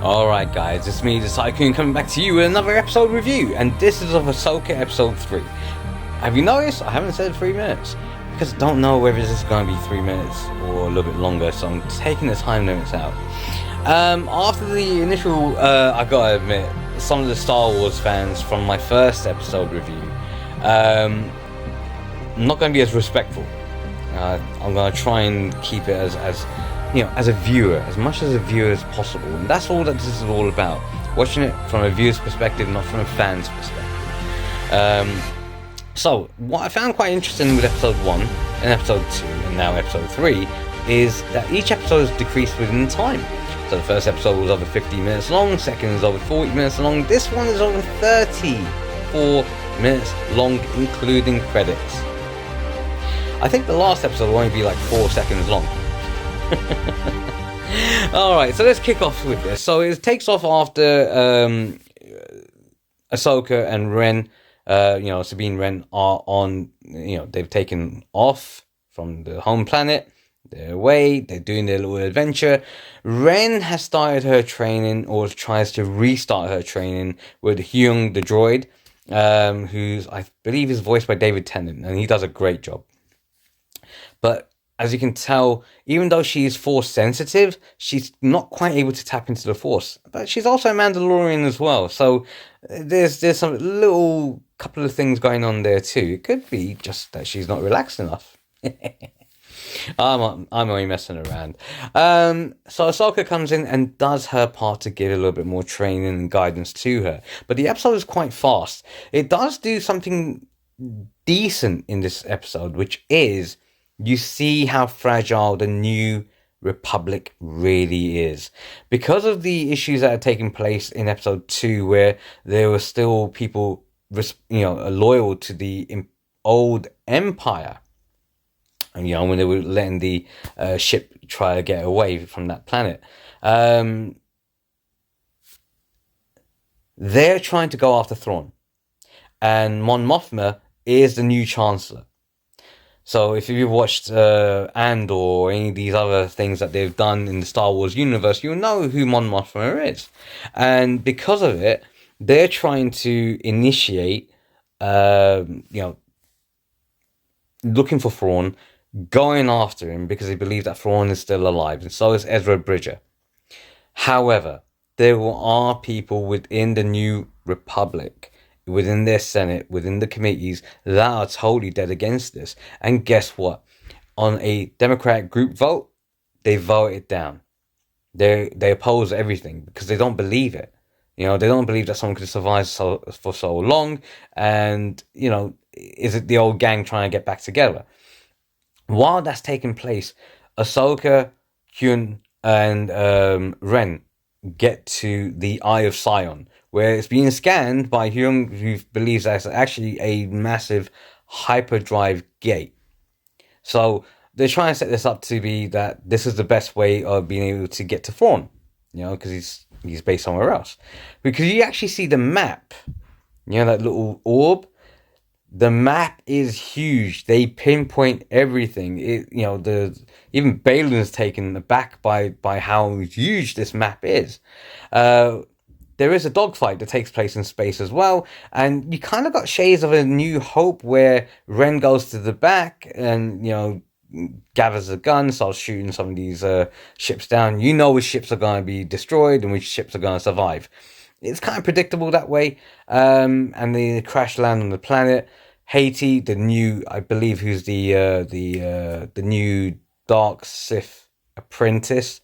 Alright guys, it's me, the TYCOON, coming back to you with another episode review, and this is of Ahsoka episode 3. Have you noticed? I haven't said 3 minutes, because I don't know whether this is going to be 3 minutes or a little bit longer, so I'm taking the time limits out. After the initial, I gotta admit, some of the Star Wars fans from my first episode review, I'm not going to be as respectful. I'm going to try and keep it as you know, as a viewer, as much as a viewer as possible, and that's all that this is all about. Watching it from a viewer's perspective, not from a fan's perspective. So, what I found quite interesting with episode 1 and episode 2 and now episode 3 is that each episode is decreased within time. So the first episode was over 50 minutes long, second is over 40 minutes long, this one is over 34 minutes long, including credits. I think the last episode will only be like 4 seconds long. Alright, so let's kick off with this. So it takes off after Ahsoka and Ren, Sabine Wren are on, they've taken off from the home planet. They're away, they're doing their little adventure. Ren has started her training, or tries to restart her training, with Hyung the droid, who's, I believe, is voiced by David Tennant, and he does a great job. But as you can tell, even though she's Force sensitive, she's not quite able to tap into the Force. But she's also a Mandalorian as well, so there's some little couple of things going on there too. It could be just that she's not relaxed enough. I'm only messing around. So Ahsoka comes in and does her part to give a little bit more training and guidance to her. But the episode is quite fast. It does do something decent in this episode, which is, you see how fragile the new Republic really is. Because of the issues that are taking place in episode 2, where there were still people, loyal to the old Empire. And, when they were letting the ship try to get away from that planet. They're trying to go after Thrawn. And Mon Mothma is the new Chancellor. So if you've watched Andor or any of these other things that they've done in the Star Wars universe, you'll know who Mon Mothma is. And because of it, they're trying to initiate, looking for Thrawn, going after him because they believe that Thrawn is still alive, and so is Ezra Bridger. However, there are people within the New Republic, within their Senate, within the committees, that are totally dead against this. And guess what? On a Democratic group vote, they vote it down. They oppose everything because they don't believe it. They don't believe that someone could survive for so long. And, is it the old gang trying to get back together? While that's taking place, Ahsoka, Hyun, and Ren get to the Eye of Sion, where it's being scanned by Hyun, who believes that's actually a massive hyperdrive gate. So they're trying to set this up to be that this is the best way of being able to get to Thrawn, because he's based somewhere else. Because you actually see the map, that little orb. The map is huge. They pinpoint everything. Even Balin's taken aback by how huge this map is. There is a dogfight that takes place in space as well, and you kind of got shades of A New Hope, where Ren goes to the back and gathers a gun, starts shooting some of these ships down. Which ships are going to be destroyed and which ships are going to survive. It's kind of predictable that way. And they crash land on the planet. Haiti, the new, I believe, who's the new Dark Sith apprentice,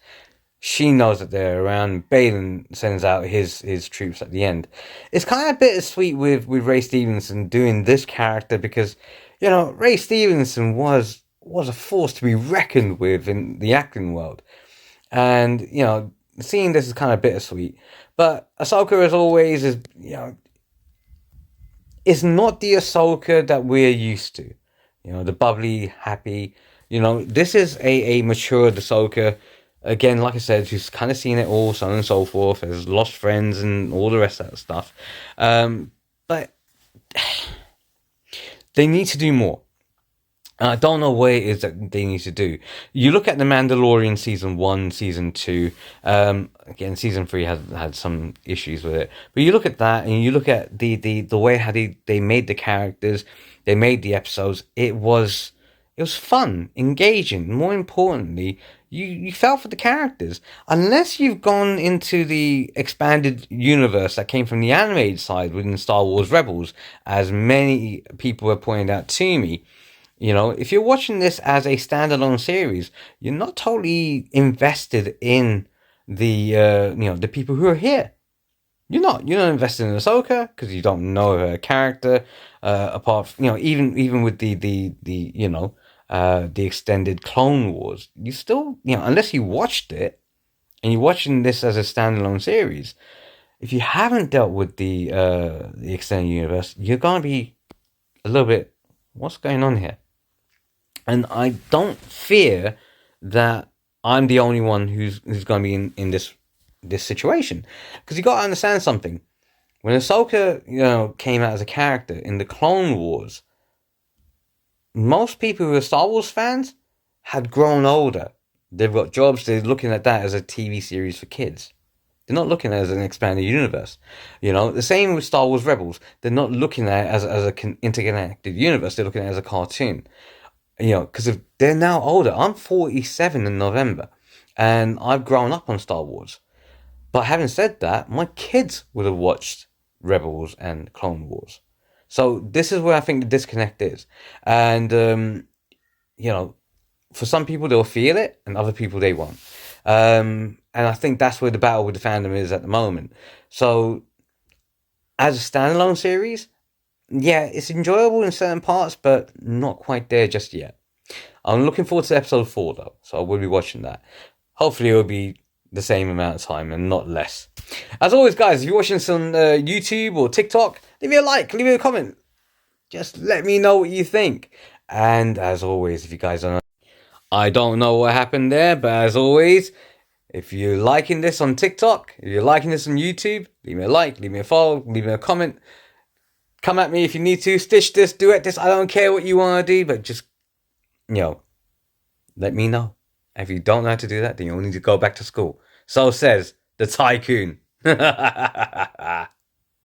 she knows that they're around. Balin sends out his troops at the end. It's kind of bittersweet with Ray Stevenson doing this character because, Ray Stevenson was a force to be reckoned with in the acting world. And, seeing this is kind of bittersweet. But Ahsoka, as always, is, it's not the Ahsoka that we're used to. The bubbly, happy. This is a mature Ahsoka. Again, like I said, she's kind of seen it all, so on and so forth. Has lost friends and all the rest of that stuff. But they need to do more. And I don't know what it is that they need to do. You look at The Mandalorian season 1, season 2. Again, season 3 has had some issues with it. But you look at that and you look at the way how they made the characters, they made the episodes. It was fun, engaging. More importantly, you felt for the characters. Unless you've gone into the expanded universe that came from the animated side within Star Wars Rebels, as many people have pointed out to me. If you're watching this as a standalone series, you're not totally invested in the people who are here. You're not invested in Ahsoka because you don't know her character. Apart from, even with the extended Clone Wars, you still, unless you watched it and you're watching this as a standalone series, if you haven't dealt with the extended universe, you're gonna be a little bit, what's going on here? And I don't fear that I'm the only one who's going to be in this situation, because you got to understand something. When Ahsoka came out as a character in the Clone Wars, most people who are Star Wars fans had grown older. They've got jobs. They're looking at that as a TV series for kids. They're not looking at it as an expanded universe. The same with Star Wars Rebels. They're not looking at it as an interconnected universe. They're looking at it as a cartoon. Because if they're now older. I'm 47 in November, and I've grown up on Star Wars. But having said that, my kids would have watched Rebels and Clone Wars. So this is where I think the disconnect is. And, for some people, they'll feel it, and other people, they won't. And I think that's where the battle with the fandom is at the moment. So, as a standalone series, yeah, it's enjoyable in certain parts, but not quite there just yet. I'm looking forward to episode 4, though, so I will be watching that. Hopefully, it'll be the same amount of time and not less. As always, guys, if you're watching this on YouTube or TikTok, leave me a like, leave me a comment. Just let me know what you think. And as always, if you guys don't know, I don't know what happened there, but as always, if you're liking this on TikTok, if you're liking this on YouTube, leave me a like, leave me a follow, leave me a comment. Come at me if you need to. Stitch this, duet this. I don't care what you want to do, but just, let me know. If you don't know how to do that, then you'll need to go back to school. So says the TYCOON.